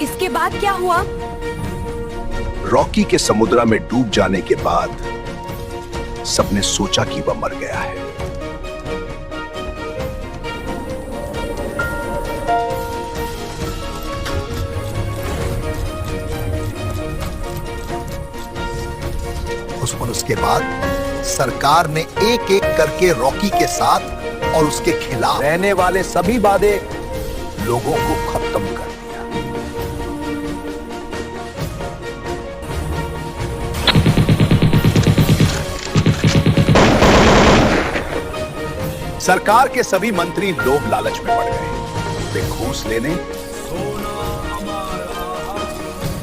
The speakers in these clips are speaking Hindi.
इसके बाद क्या हुआ? रॉकी के समुद्र में डूब जाने के बाद सबने सोचा कि वह मर गया है। उसके बाद सरकार ने एक एक करके रॉकी के साथ और उसके खिलाफ रहने वाले सभी वादे लोगों को खत्म कर दिया। सरकार के सभी मंत्री लोभ लालच में पड़ गए। वे घूस लेने,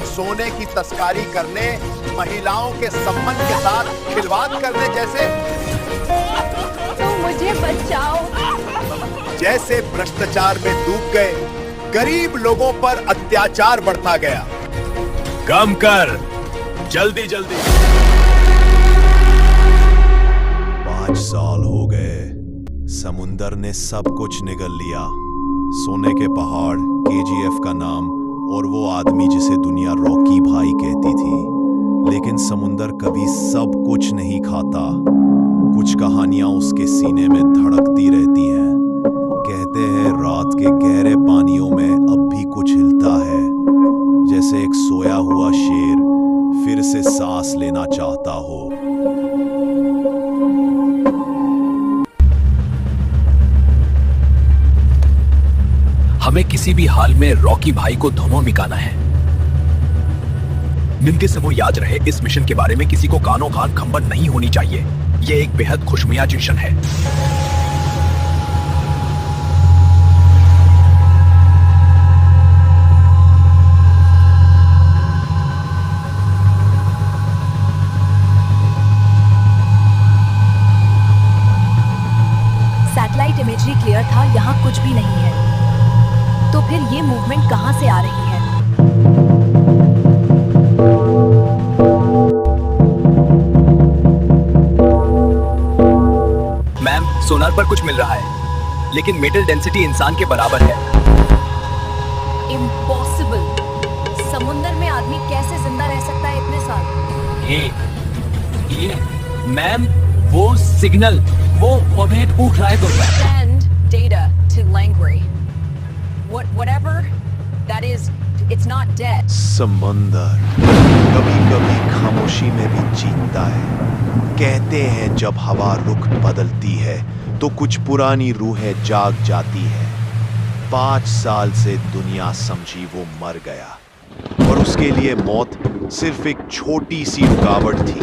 सोने की तस्करी करने, महिलाओं के सम्मान के साथ खिलवाड़ करने जैसे तो मुझे बचाओ। जैसे भ्रष्टाचार में डूब गए। गरीब लोगों पर अत्याचार बढ़ता गया। कम कर, जल्दी जल्दी। 5 साल हो गए। समुंदर ने सब कुछ निगल लिया। सोने के पहाड़, केजीएफ का नाम और वो आदमी जिसे दुनिया रॉकी भाई कहती थी। लेकिन समुंदर कभी सब कुछ नहीं खाता। कुछ कहानियां उसके सीने में धड़कती रहती हैं। कहते हैं रात के गहरे पानियों में अब भी कुछ हिलता है, जैसे एक सोया हुआ शेर फिर से सांस लेना चाहता हो। हमें किसी भी हाल में रॉकी भाई को धोमो मिकाना है। मिलके से वो याद रहे, इस मिशन के बारे में किसी को कानो कान खबर नहीं होनी चाहिए। ये एक बेहद खुशमियाज मिशन है। सैटेलाइट इमेजरी क्लियर था, यहाँ कुछ भी नहीं है। तो फिर ये मूवमेंट कहाँ से आ रही है? मैम, सोनार पर कुछ मिल रहा है, लेकिन मेटल डेंसिटी इंसान के बराबर है। इम्पॉसिबल। समुद्र में आदमी कैसे जिंदा रह सकता है इतने साल? ये मैम, वो सिग्नल, वो पॉकेट पूछ रहा है तो Send data to Langley. Whatever that is, it's not dead. समंदर कभी कभी खामोशी में भी जीतता है। कहते हैं जब हवा रुख बदलती है तो कुछ पुरानी रूहें जाग जाती है। 5 साल से दुनिया समझी वो मर गया और उसके लिए मौत सिर्फ एक छोटी सी रुकावट थी।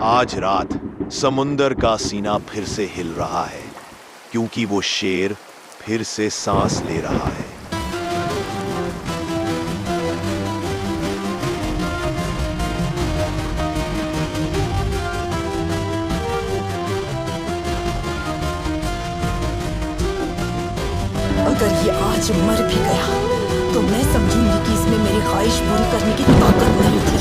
आज रात समुंदर का सीना फिर से हिल रहा है, क्योंकि वो शेर फिर से सांस ले रहा है। अगर ये आज मर भी गया तो मैं समझूंगी कि इसमें मेरी ख्वाहिश पूरी करने की ताकत नहीं थी।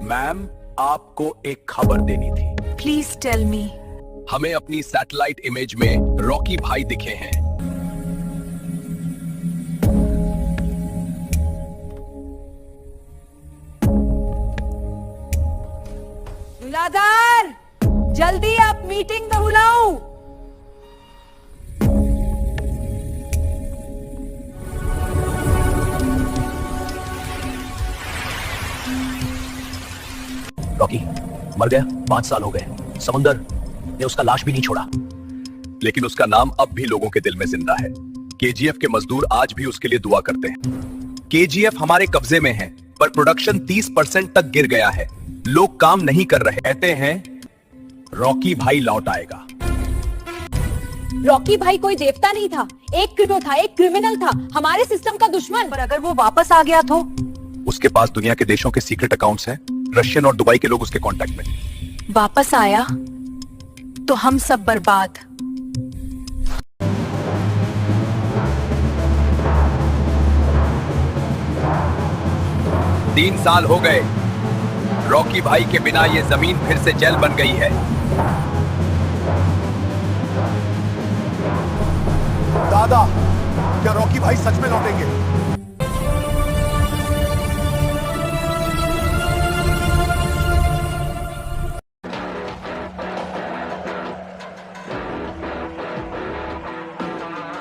मैम, आपको एक खबर देनी थी। Please tell me. हमें अपनी सैटेलाइट इमेज में रॉकी भाई दिखे हैं। दूल्हादार, जल्दी आप मीटिंग में बुलाओ। रॉकी मर गया। 5 साल हो गए। समुंदर ने उसका लाश भी नहीं छोड़ा, लेकिन उसका नाम अब भी लोगों के दिल में जिंदा है। केजीएफ के मजदूर आज भी उसके लिए दुआ करते हैं। केजीएफ हमारे कब्जे में है, पर प्रोडक्शन 30% तक गिर गया है। लोग काम नहीं कर रहे। कहते हैं रॉकी भाई लौट आएगा। रॉकी भाई कोई देवता नहीं था, एक क्रिमिनल था, हमारे सिस्टम का दुश्मन। पर अगर वो वापस आ गया तो? उसके पास दुनिया के देशों के सीक्रेट अकाउंट्स हैं। रशियन और दुबई के लोग उसके कांटेक्ट में। वापस आया तो हम सब बर्बाद। 3 साल हो गए। रॉकी भाई के बिना ये जमीन फिर से जेल बन गई है। खुदा, क्या रॉकी भाई सच में लौटेंगे?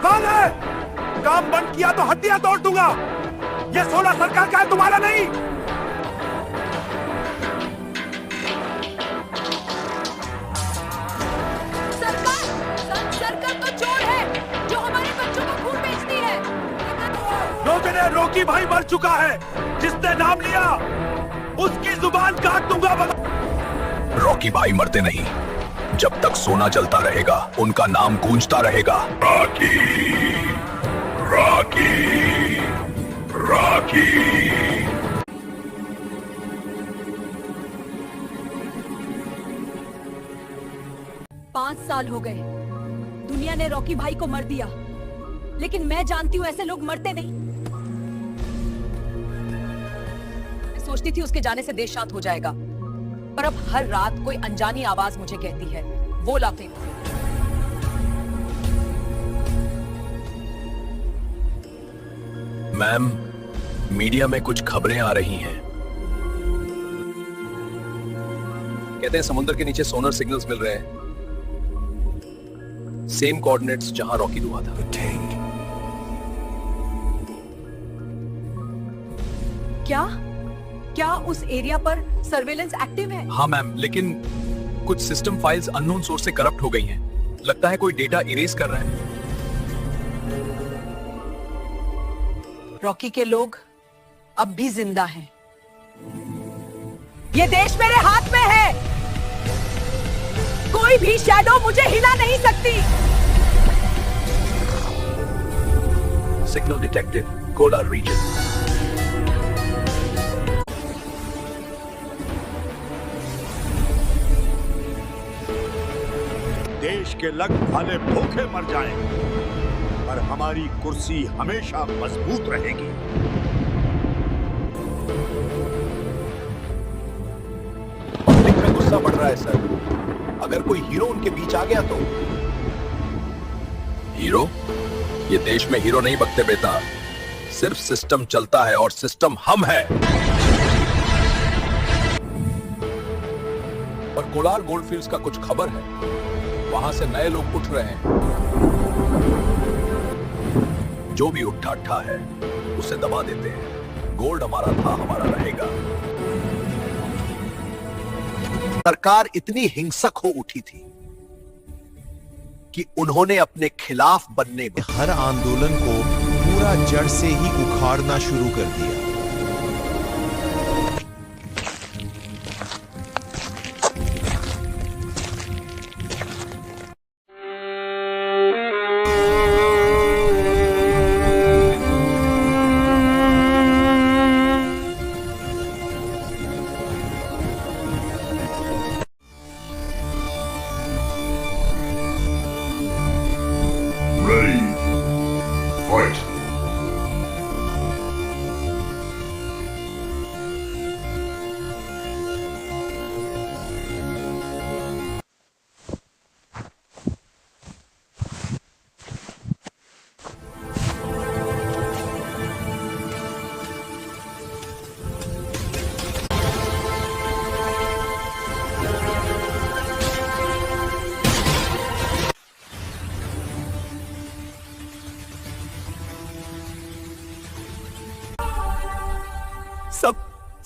कौन है? काम बंद किया तो हड्डियां तोड़ दूंगा। ये सोना सरकार का है, तुम्हारा नहीं। सरकार तो चोर है जो हमारे बच्चों को खून बेचती है। रोकने, रॉकी भाई मर चुका है। जिसने नाम लिया उसकी जुबान काट दूंगा। रॉकी भाई मरते नहीं। जब तक सोना जलता रहेगा उनका नाम गूंजता रहेगा। Rocky, Rocky, Rocky. 5 साल हो गए, दुनिया ने रॉकी भाई को मर दिया, लेकिन मैं जानती हूँ ऐसे लोग मरते नहीं। मैं सोचती थी उसके जाने से देश शांत हो जाएगा, पर अब हर रात कोई अनजानी आवाज मुझे कहती है, वो लाफिंग। मैम, मीडिया में कुछ खबरें आ रही हैं। कहते हैं समुद्र के नीचे सोनर सिग्नल्स मिल रहे हैं, सेम कोऑर्डिनेट्स जहां रॉकी हुआ था। क्या उस एरिया पर सर्वेलेंस एक्टिव है? हाँ मैम, लेकिन कुछ सिस्टम फाइल्स अननोन सोर्स से करप्ट हो गई हैं। लगता है कोई डेटा इरेज कर रहा है। रॉकी के लोग अब भी जिंदा हैं। ये देश मेरे हाथ में है। कोई भी शैडो मुझे हिला नहीं सकती। Signal detected, Kolar region. देश के लग भाले भूखे मर जाएं, पर हमारी कुर्सी हमेशा मजबूत रहेगी। पब्लिक में गुस्सा बढ़ रहा है सर। अगर कोई हीरो उनके बीच आ गया तो? हीरो? ये देश में हीरो नहीं बकते बेटा, सिर्फ सिस्टम चलता है और सिस्टम हम है। पर कोलार गोल्डफील्ड्स का कुछ खबर है, वहां से नए लोग उठ रहे हैं। जो भी उठा अट्ठा है उसे दबा देते हैं। गोल्ड हमारा था, हमारा रहेगा। सरकार इतनी हिंसक हो उठी थी कि उन्होंने अपने खिलाफ बनने में हर आंदोलन को पूरा जड़ से ही उखाड़ना शुरू कर दिया।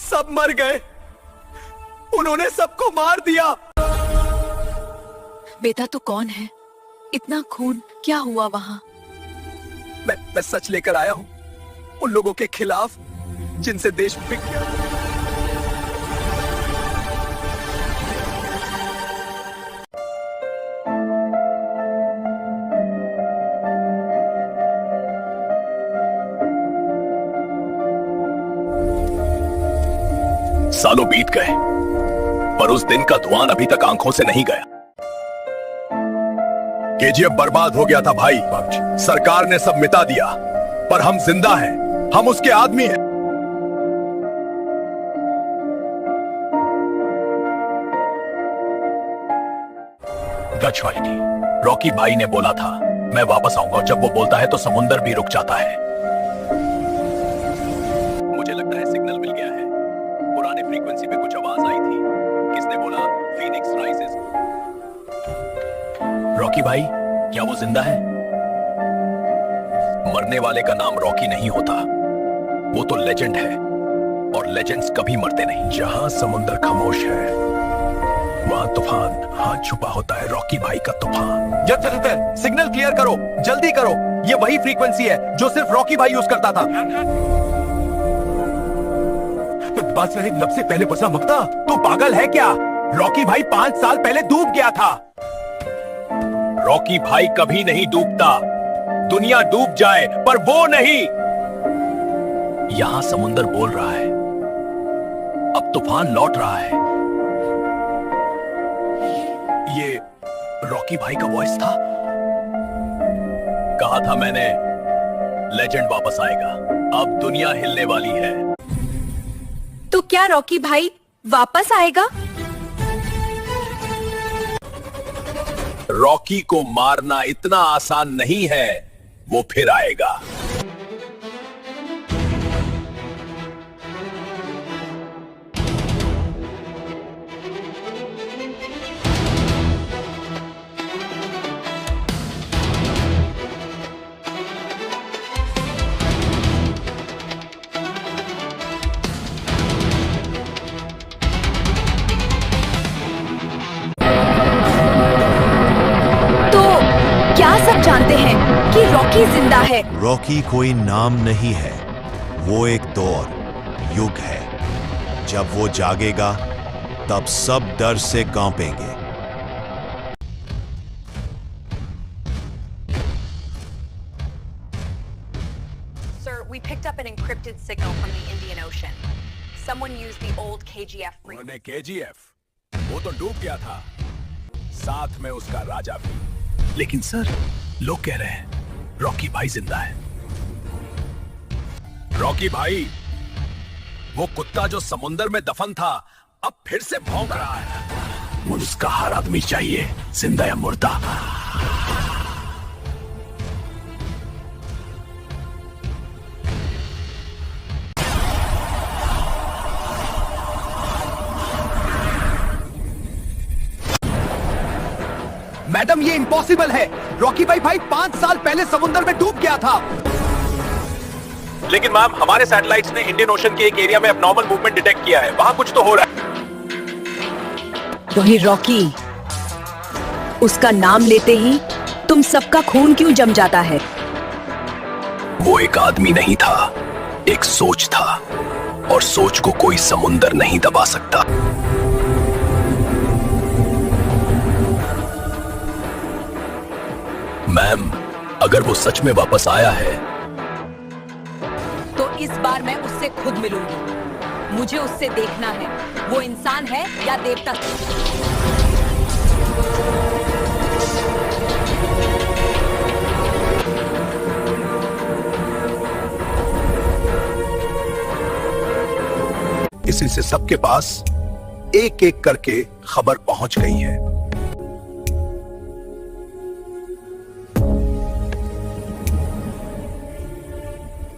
सब मर गए। उन्होंने सबको मार दिया। बेटा तो कौन है? इतना खून क्या हुआ वहां? मैं सच लेकर आया हूं, उन लोगों के खिलाफ जिनसे देश बिक गया। सालों बीत गए, पर उस दिन का धुआं अभी तक आंखों से नहीं गया। केजीएफ बर्बाद हो गया था भाई, सरकार ने सब मिटा दिया, पर हम जिंदा हैं, हम उसके आदमी हैं। गचवाइटी, रॉकी भाई ने बोला था मैं वापस आऊंगा और जब वो बोलता है तो समुंदर भी रुक जाता है। मुझे लगता है सिग्नल मिल गया है। पुराने फ्रीक्वेंसी पे कुछ आवाज आई थी। किसने बोला फीनिक्स राइजेस? रॉकी भाई, क्या वो जिंदा है? मरने वाले का नाम रॉकी नहीं होता, वो तो लेजेंड है और लेजेंड्स कभी मरते नहीं। जहां समुंदर खामोश है वहां तूफान हाथ छुपा होता है। रॉकी भाई का तूफान। जब सिग्नल क्लियर करो, जल्दी करो। ये वही फ्रीक्वेंसी है जो सिर्फ रॉकी भाई यूज करता था। बस मेरे लब से पहले बसा मकता। तू पागल है क्या? रॉकी भाई 5 साल पहले डूब गया था। रॉकी भाई कभी नहीं डूबता। दुनिया डूब जाए पर वो नहीं। यहां समुंदर बोल रहा है, अब तूफान लौट रहा है। ये रॉकी भाई का वॉइस था। कहा था मैंने, लेजेंड वापस आएगा। अब दुनिया हिलने वाली है। तो क्या रॉकी भाई वापस आएगा? रॉकी को मारना इतना आसान नहीं है। वो फिर आएगा। जानते हैं कि रॉकी जिंदा है। रॉकी कोई नाम नहीं है, वो एक दौर, युग है। जब वो जागेगा तब सब डर से कांपेंगे। Sir, we picked up an encrypted signal from the Indian Ocean. Someone used the old KGF frequency. KGF? वो तो डूब गया था, साथ में उसका राजा भी। लेकिन सर, लोग कह रहे हैं रॉकी भाई जिंदा है। रॉकी भाई, वो कुत्ता जो समुंदर में दफन था अब फिर से भौंक रहा है। मुझे उसका हर आदमी चाहिए, जिंदा या मुर्दा। मैडम, ये इम्पॉसिबल है। रॉकी भाई 5 साल पहले समुंदर में डूब गया था। लेकिन मैम, हमारे सैटेलाइट्स ने इंडियन ओशन के एक एरिया में अबनॉर्मल मूवमेंट डिटेक्ट किया है। वहां कुछ तो हो रहा है। वही रॉकी, उसका नाम लेते ही तुम सबका खून क्यों जम जाता है? वो एक आदमी नहीं था, एक सोच था, और सोच को कोई समुंदर नहीं दबा सकता। मैम, अगर वो सच में वापस आया है तो इस बार मैं उससे खुद मिलूंगी। मुझे उससे देखना है, वो इंसान है या देवता। इसी से सबके पास एक एक करके खबर पहुंच गई है।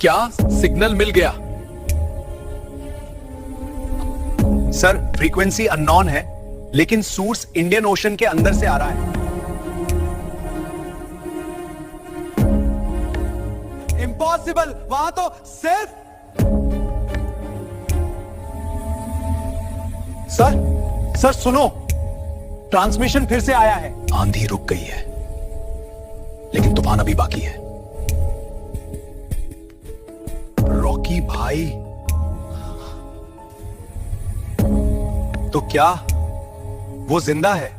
क्या सिग्नल मिल गया? सर, फ्रीक्वेंसी अननोन है, लेकिन सोर्स इंडियन ओशन के अंदर से आ रहा है। इम्पॉसिबल, वहां तो सिर्फ। सर सुनो, ट्रांसमिशन फिर से आया है। आंधी रुक गई है, लेकिन तूफान अभी बाकी है। रॉकी भाई, तो क्या वो जिंदा है?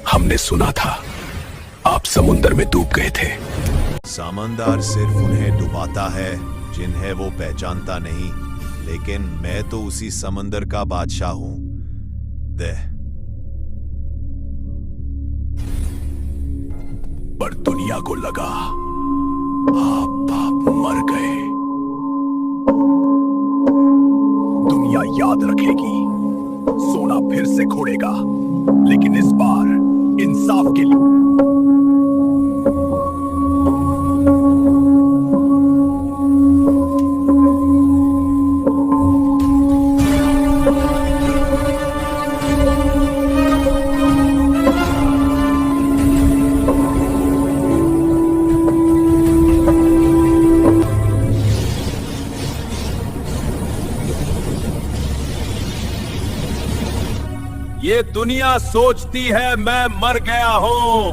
हमने सुना था आप समुंदर में डूब गए थे। समंदर सिर्फ उन्हें डुबाता है जिन्हें वो पहचानता नहीं, लेकिन मैं तो उसी समंदर का बादशाह हूं। पर दुनिया को लगा आप मर गए। याद रखेगी। सोना फिर से खोड़ेगा, लेकिन इस बार इंसाफ के लिए। ये दुनिया सोचती है मैं मर गया हूं,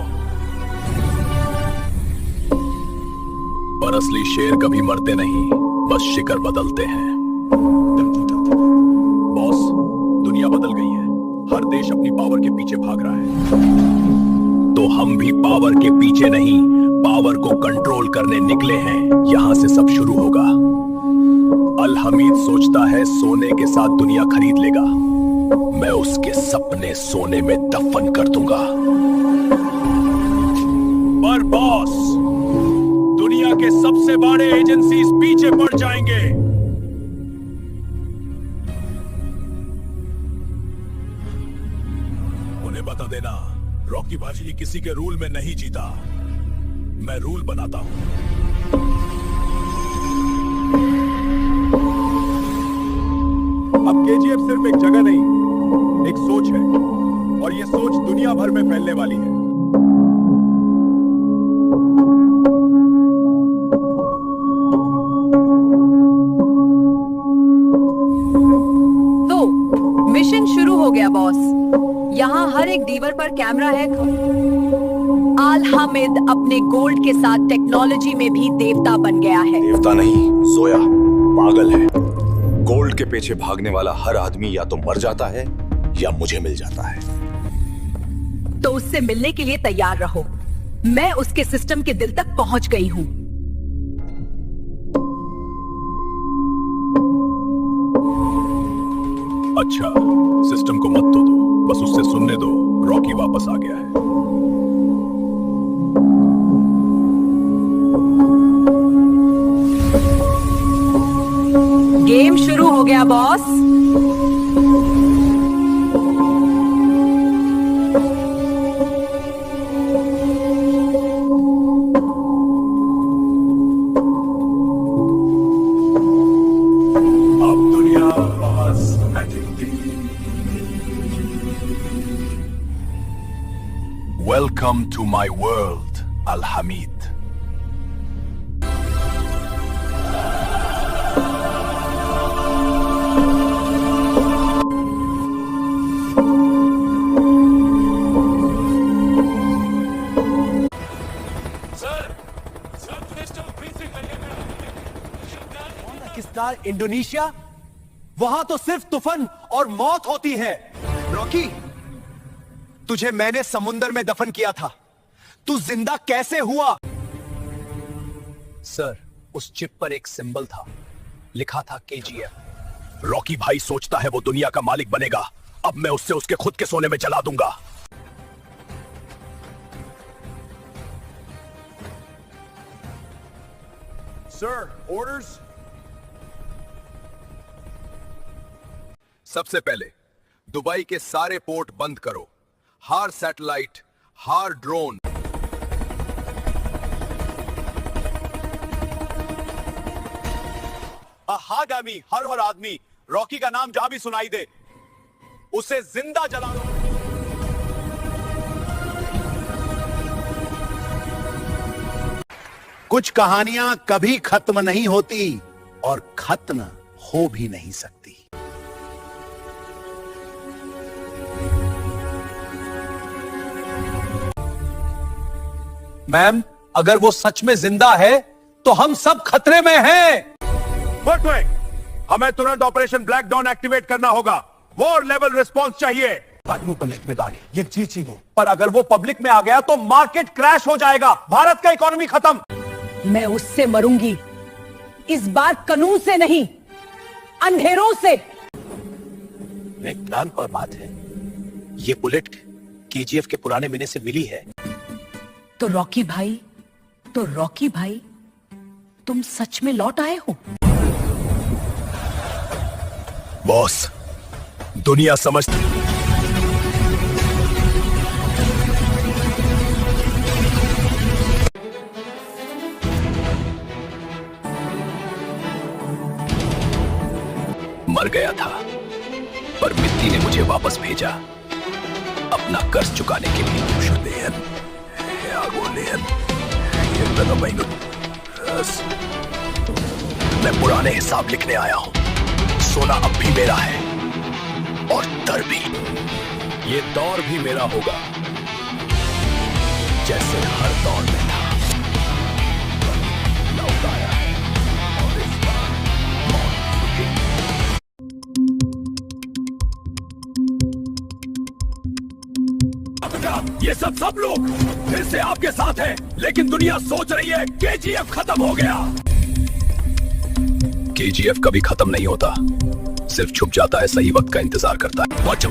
पर असली शेर कभी मरते नहीं, बस शिकार बदलते हैं। बॉस, दुनिया बदल गई है। हर देश अपनी पावर के पीछे भाग रहा है, तो हम भी पावर के पीछे नहीं, पावर को कंट्रोल करने निकले हैं। यहां से सब शुरू होगा। अल हमीद सोचता है सोने के साथ दुनिया खरीद लेगा। मैं उसके सपने सोने में दफन कर दूंगा। पर बॉस, दुनिया के सबसे बड़े एजेंसीज पीछे पड़ जाएंगे। उन्हें बता देना, रॉकी भाई किसी के रूल में नहीं जीता, मैं रूल बनाता हूं। अब केजीएफ सिर्फ एक जगह नहीं, एक सोच है, और ये सोच दुनिया भर में फैलने वाली है। तो मिशन शुरू हो गया बॉस। यहाँ हर एक दीवार पर कैमरा है। आल हामिद अपने गोल्ड के साथ टेक्नोलॉजी में भी देवता बन गया है। देवता नहीं, सोया पागल है। गोल्ड के पीछे भागने वाला हर आदमी या तो मर जाता है या मुझे मिल जाता है। तो उससे मिलने के लिए तैयार रहो। मैं उसके सिस्टम के दिल तक पहुंच गई हूं। अच्छा, सिस्टम को मत तो दो, बस उससे सुनने दो, रॉकी वापस आ गया है। गेम शुरू हो गया बॉस। अब दुनिया पास बैठेगी। Welcome to my world, Al Hamid. Pakistan, Indonesia, वहां तो सिर्फ तूफान और मौत होती है। रॉकी, तुझे मैंने समुंदर में दफन किया था, तू जिंदा कैसे हुआ? सर, उस चिप पर एक सिंबल था, लिखा था केजीएफ। रॉकी भाई सोचता है वो दुनिया का मालिक बनेगा। अब मैं उससे उसके खुद के सोने में जला दूंगा। Sir, orders. सबसे पहले दुबई के सारे पोर्ट बंद करो। हर सैटेलाइट, हर ड्रोन। हर आदमी रॉकी का नाम जहां भी सुनाई दे, उसे जिंदा जला दो। कुछ कहानियां कभी खत्म नहीं होती और खत्म हो भी नहीं सकती। मैम, अगर वो सच में जिंदा है तो हम सब खतरे में हैं। हमें तुरंत ऑपरेशन ब्लैक डॉन एक्टिवेट करना होगा। वॉर लेवल रिस्पॉन्स चाहिए। ये चीज हो, पर अगर वो पब्लिक में आ गया तो मार्केट क्रैश हो जाएगा, भारत का इकोनॉमी खत्म। मैं उससे मरूंगी, इस बार कानून से नहीं, अंधेरों से। एक प्लान पर बात है। ये बुलेट केजीएफ के पुराने मिने से मिली है। तो रॉकी भाई, तुम सच में लौट आए हो? बॉस, दुनिया समझ मर गया था, पर मिट्टी ने मुझे वापस भेजा अपना कर्ज चुकाने के लिए। मैं पुराने हिसाब लिखने आया हूं। सोना अब भी मेरा है और दर भी। ये दौर भी मेरा होगा, जैसे हर दौर में था। लौट आया है और इस बार मौत रुकेगी। ये सब लोग फिर से आपके साथ हैं, लेकिन दुनिया सोच रही है केजीएफ खत्म हो गया। केजीएफ कभी खत्म नहीं होता, सिर्फ छुप जाता है, सही वक्त का इंतजार करता है। वॉच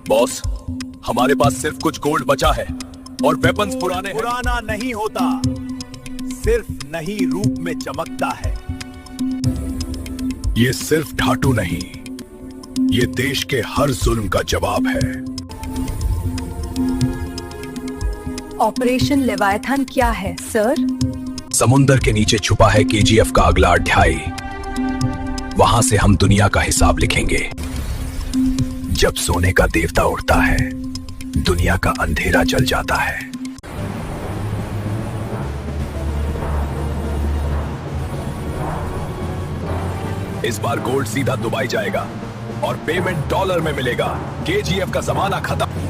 बॉस, हमारे पास सिर्फ कुछ गोल्ड बचा है और वेपन्स पुराने हैं। पुराना नहीं होता, सिर्फ नई रूप में चमकता है। ये सिर्फ ढाटू नहीं, ये देश के हर जुल्म का जवाब है। ऑपरेशन लेवायथन क्या है सर? समुंदर के नीचे छुपा है केजीएफ का अगला अध्याय। वहां से हम दुनिया का हिसाब लिखेंगे। जब सोने का देवता उठता है, दुनिया का अंधेरा जल जाता है। इस बार गोल्ड सीधा दुबई जाएगा और पेमेंट डॉलर में मिलेगा। केजीएफ का जमाना खत्म।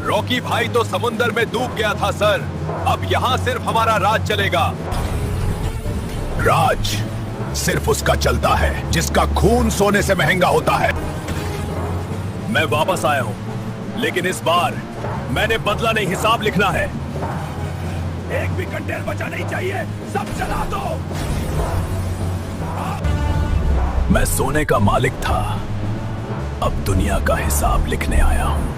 रॉकी भाई तो समुंदर में डूब गया था सर, अब यहां सिर्फ हमारा राज चलेगा। राज सिर्फ उसका चलता है जिसका खून सोने से महंगा होता है। मैं वापस आया हूं, लेकिन इस बार मैंने बदला नहीं, हिसाब लिखना है। एक भी कंटेनर बचा नहीं चाहिए, सब चला दो। मैं सोने का मालिक था, अब दुनिया का हिसाब लिखने आया हूं।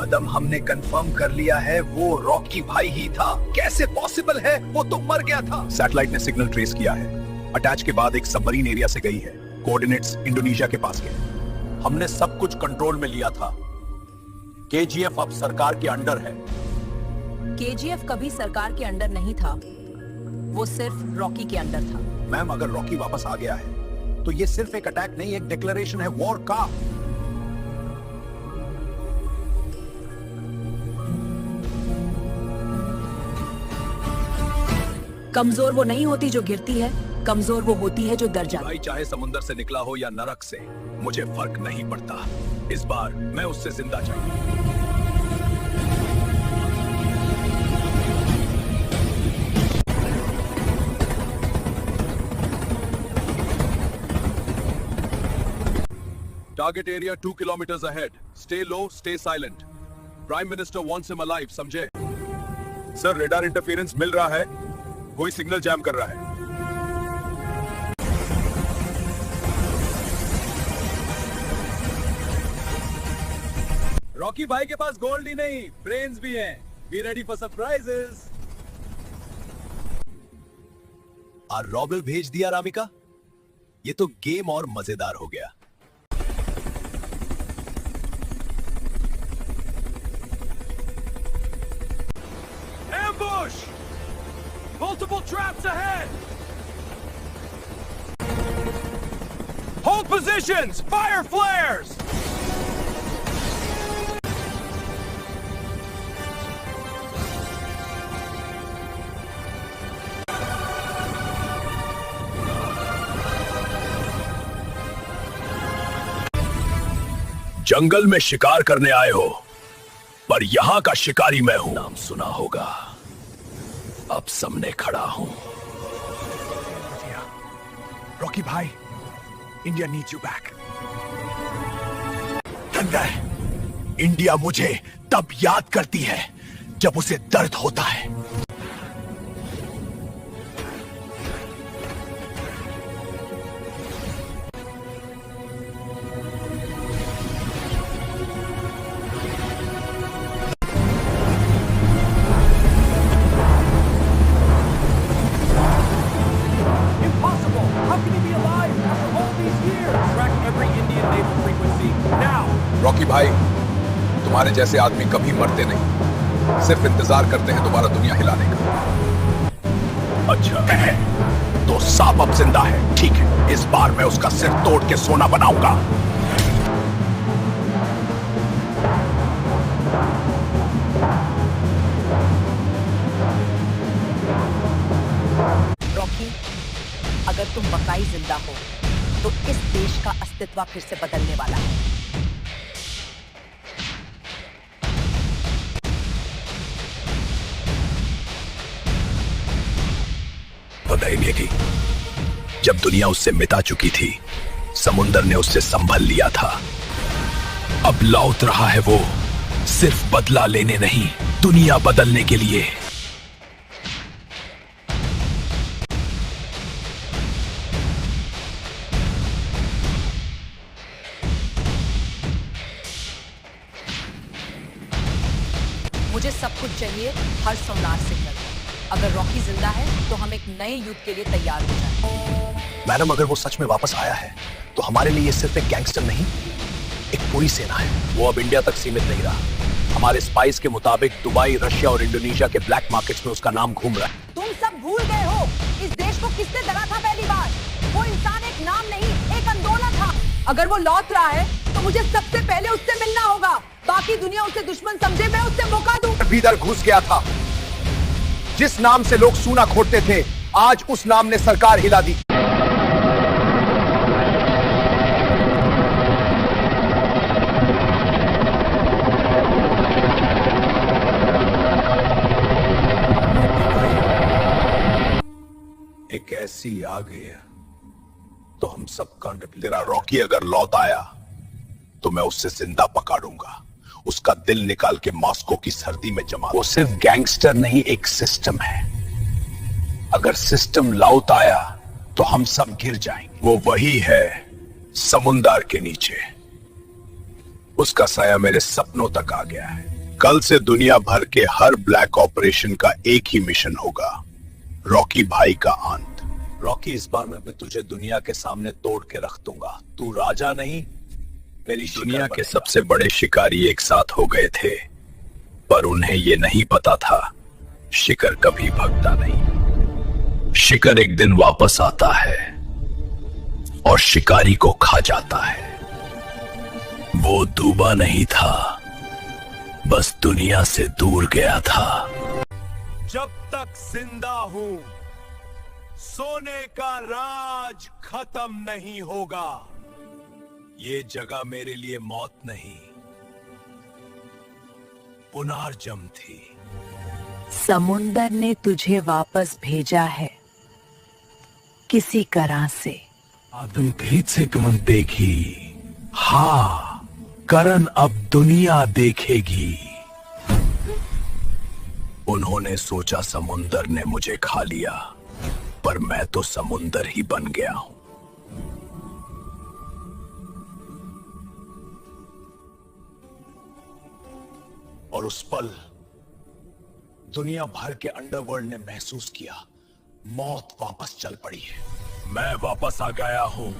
कदम हमने कंफर्म कर लिया है, वो रॉकी भाई ही था। कैसे पॉसिबल है, वो तो मर गया था। सैटेलाइट ने सिग्नल ट्रेस किया है। अटैच के बाद एक सबमरीन एरिया से गई है। कोऑर्डिनेट्स इंडोनेशिया के पास के। हमने सब कुछ कंट्रोल में लिया था। केजीएफ अब सरकार के अंडर है। केजीएफ कभी सरकार के अंडर नहीं था, वो सिर्फ रॉकी के अंडर था। मैम, अगर रॉकी वापस आ गया है तो ये सिर्फ एक अटैक नहीं, एक डिक्लेरेशन है वॉर का। कमजोर वो नहीं होती जो गिरती है, कमजोर वो होती है जो डर जाती है। भाई चाहे समुंदर से निकला हो या नरक से, मुझे फर्क नहीं पड़ता। इस बार मैं उससे जिंदा चाहिए। Target area 2 kilometres ahead. Stay low, stay silent. Prime minister wants him alive, समझे? सर, रेडार इंटरफेरेंस मिल रहा है, कोई सिग्नल जैम कर रहा है। रॉकी भाई के पास गोल्ड ही नहीं, ब्रेन्स भी हैं। Be ready for surprises. रॉबल भेज दिया रामिका। ये तो गेम और मजेदार हो गया। Ambush! Multiple traps ahead! Hold positions! Fire flares! जंगल में शिकार करने आए हो, पर यहां का शिकारी मैं हूं। नाम सुना होगा, अब सामने खड़ा हूं। रॉकी भाई, India needs you back. India मुझे तब याद करती है जब उसे दर्द होता है। Impossible! How can he be alive after all these years? Track every Indian naval frequency now. Rocky भाई, तुम्हारे जैसे आदमी कभी मरते नहीं, सिर्फ इंतजार करते हैं दोबारा दुनिया हिलाने का। अच्छा है, तो सांप अब जिंदा है। ठीक है, इस बार मैं उसका सिर तोड़ के सोना बनाऊंगा। रॉकी, अगर तुम बकाई जिंदा हो तो इस देश का अस्तित्व फिर से बदलने वाला है। पता ही नहीं कि जब दुनिया उससे मिटा चुकी थी, समुंदर ने उससे संभल लिया था। अब लौट रहा है वो, सिर्फ बदला लेने नहीं, दुनिया बदलने के लिए। मुझे सब कुछ चाहिए, हर सोनार सिग्नल। अगर रॉकी जिंदा है तो हम एक नए युद्ध के लिए तैयार हो जाएं। मैडम, अगर वो सच में वापस आया है तो हमारे लिए ये सिर्फ एक गैंगस्टर नहीं, एक पूरी सेना है। वो अब इंडिया तक सीमित नहीं रहा। हमारे स्पाइस के मुताबिक दुबई, रशिया और इंडोनेशिया के ब्लैक मार्केट्स में उसका नाम घूम रहा है। तुम सब भूल गए हो, इस देश को किसने डरा था पहली बार? वो इंसान एक नाम नहीं, एक आंदोलन था। अगर वो लौट रहा है तो मुझे सबसे पहले उससे मिलना होगा। बाकी दुनिया उसे दुश्मन समझे, मैं उससे मौका दूं। भीतर घुस गया था। जिस नाम से लोग सूना खोटते थे, आज उस नाम ने सरकार हिला दी। एक ऐसी आ गई तो हम सबका तेरा रॉकी अगर लौट आया तो मैं उससे जिंदा पकड़ूंगा, उसका दिल निकाल के मॉस्को की सर्दी में जमा। वो सिर्फ गैंगस्टर नहीं, एक सिस्टम है। अगर सिस्टम लौट आया तो हम सब गिर जाएंगे। वो वही है, समुंदर के नीचे। उसका साया मेरे सपनों तक आ गया है। कल से दुनिया भर के हर ब्लैक ऑपरेशन का एक ही मिशन होगा, रॉकी भाई का अंत। रॉकी, इस बार मैं तुझे दुनिया के सामने तोड़ के रख दूंगा। तू राजा नहीं, मेरी दुनिया के सबसे बड़े शिकारी एक साथ हो गए थे, पर उन्हें यह नहीं पता था शिकार कभी भगता नहीं। शिकार एक दिन वापस आता है और शिकारी को खा जाता है। वो डूबा नहीं था, बस दुनिया से दूर गया था। जब तक जिंदा हूं, सोने का राज खत्म नहीं होगा। ये जगह मेरे लिए मौत नहीं, पुनर्जन्म थी। समुंदर ने तुझे वापस भेजा है, किसी तरह से। तुम फिर से कौन देखी? हाँ, करण अब दुनिया देखेगी। उन्होंने सोचा समुंदर ने मुझे खा लिया, पर मैं तो समुंदर ही बन गया हूं। और उस पल दुनिया भर के अंडरवर्ल्ड ने महसूस किया, मौत वापस चल पड़ी है। मैं वापस आ गया हूं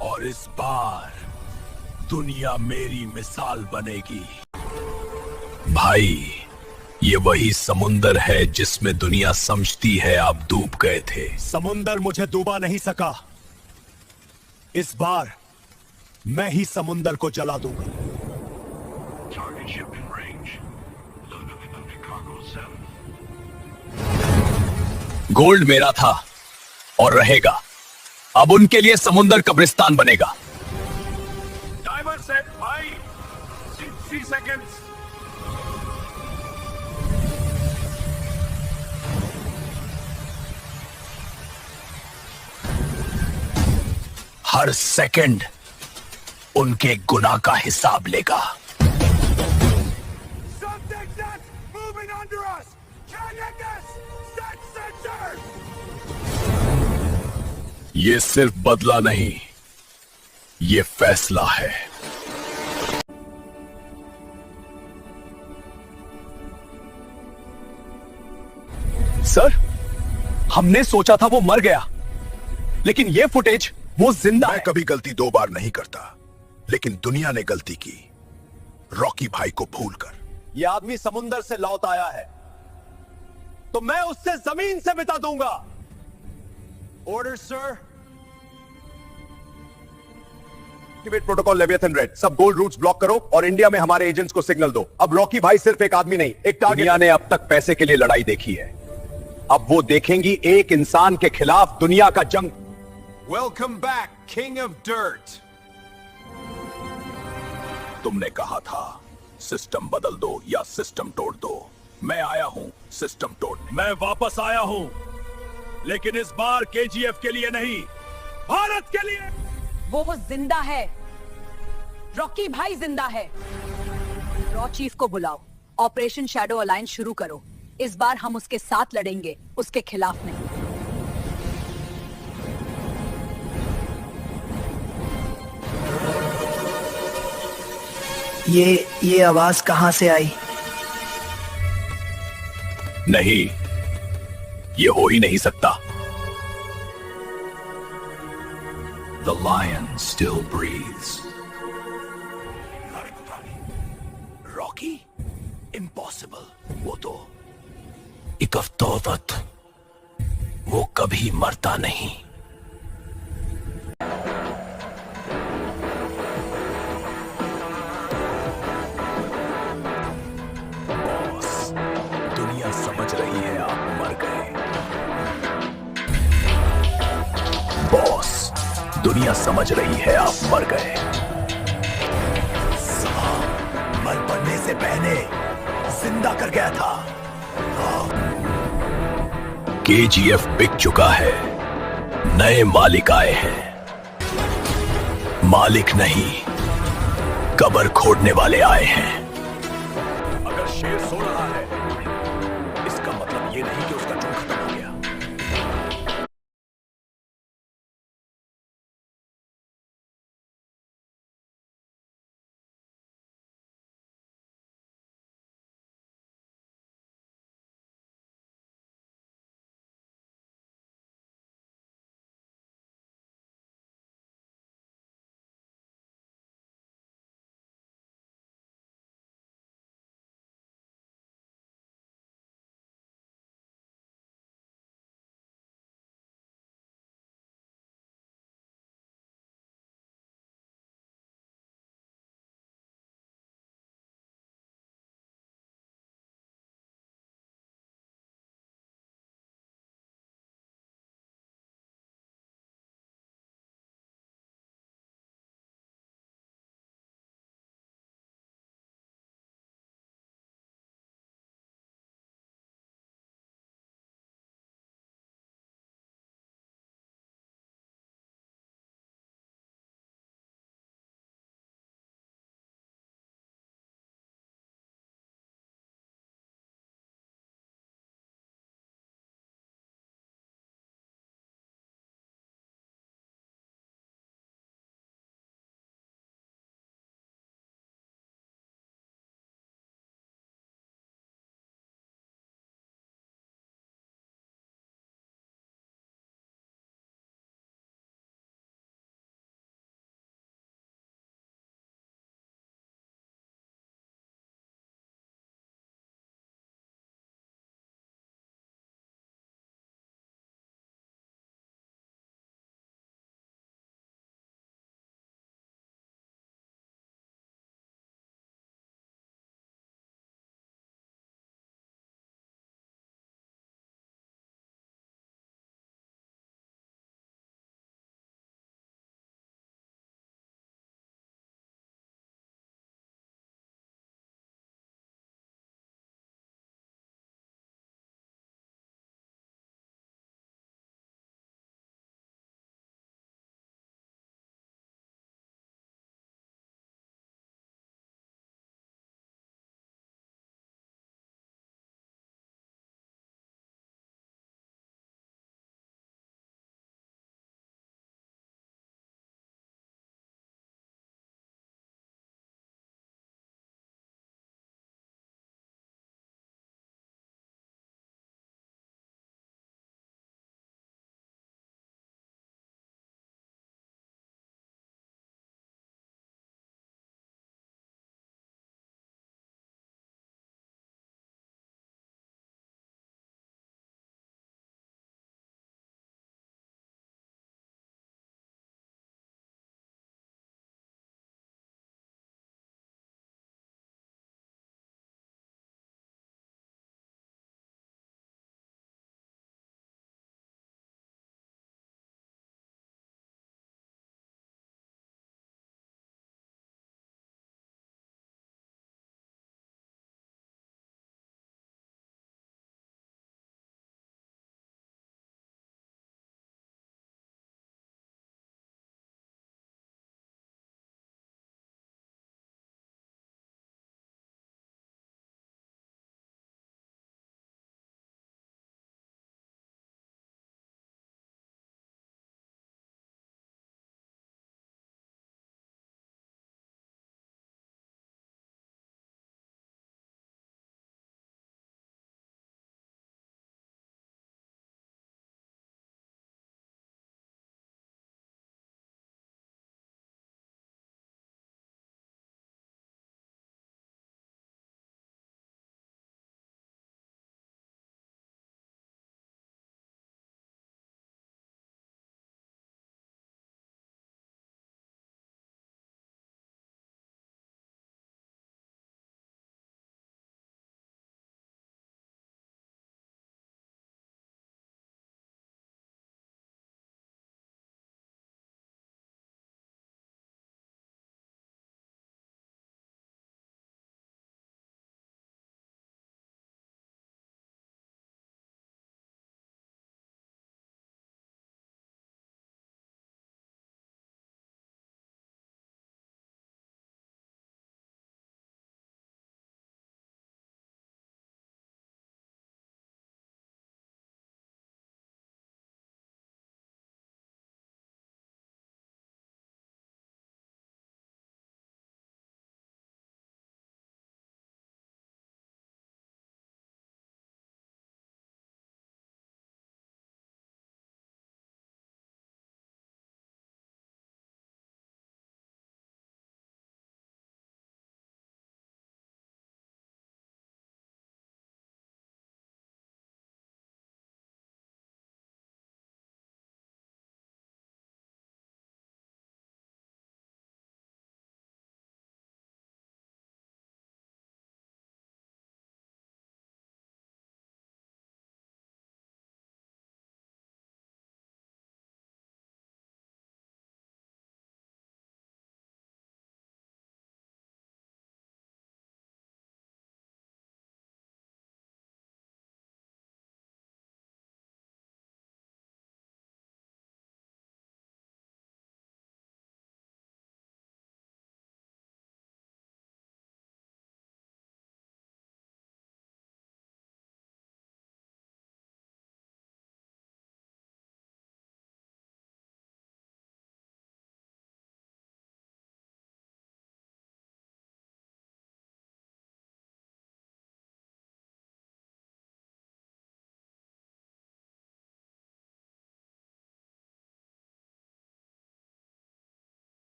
और इस बार दुनिया मेरी मिसाल बनेगी। भाई, ये वही समुंदर है जिसमें दुनिया समझती है आप डूब गए थे। समुंदर मुझे डूबा नहीं सका। इस बार मैं ही समुंदर को जला दूंगा। गोल्ड मेरा था और रहेगा। अब उनके लिए समुंदर कब्रिस्तान बनेगा। टाइमर सेट भाई, 60 सेकंड्स। हर सेकंड उनके गुनाह का हिसाब लेगा। Something's not moving under us. Can't hit this. Set censored. ये सिर्फ बदला नहीं, ये फैसला है। सर, हमने सोचा था वो मर गया, लेकिन ये फुटेज वो जिंदा मैं है। कभी गलती 2 बार नहीं करता, लेकिन दुनिया ने गलती की रॉकी भाई को भूलकर। ये आदमी समुंदर से लौट आया है, तो मैं उससे जमीन से मिटा दूंगा। Order sir. Activate protocol leviathan red. सब गोल्ड रूट्स ब्लॉक करो और इंडिया में हमारे एजेंट्स को सिग्नल दो। अब रॉकी भाई सिर्फ एक आदमी नहीं, एक टारगेट। दुनिया ने अब तक पैसे के लिए लड़ाई देखी है, अब वो देखेंगी एक इंसान के खिलाफ दुनिया का जंग। Welcome back king of dirt. तुमने कहा था सिस्टम बदल दो या सिस्टम तोड़ दो। मैं आया हूं सिस्टम तोड़ने। मैं वापस आया हूं, लेकिन इस बार केजीएफ के लिए नहीं, भारत के लिए। वो जिंदा है, रॉकी भाई जिंदा है। रॉ चीफ को बुलाओ, ऑपरेशन शैडो अलायंस शुरू करो। इस बार हम उसके साथ लड़ेंगे, उसके खिलाफ नहीं। ये आवाज कहां से आई? नहीं, ये हो ही नहीं सकता। The lion still breathes. Rocky? Impossible. वो तो इकफ्तोवत, वो कभी मरता नहीं। बॉस, दुनिया समझ रही है आप मर गए। बॉस, दुनिया समझ रही है आप मर गए। साहब, मर पड़ने से पहले जिंदा कर गया था। केजीएफ बिक चुका है, नए मालिक आए हैं। मालिक नहीं, कब्र खोदने वाले आए हैं। अगर शेर सो रहा है, इसका मतलब ये नहीं कि उसका जुर्म खत्म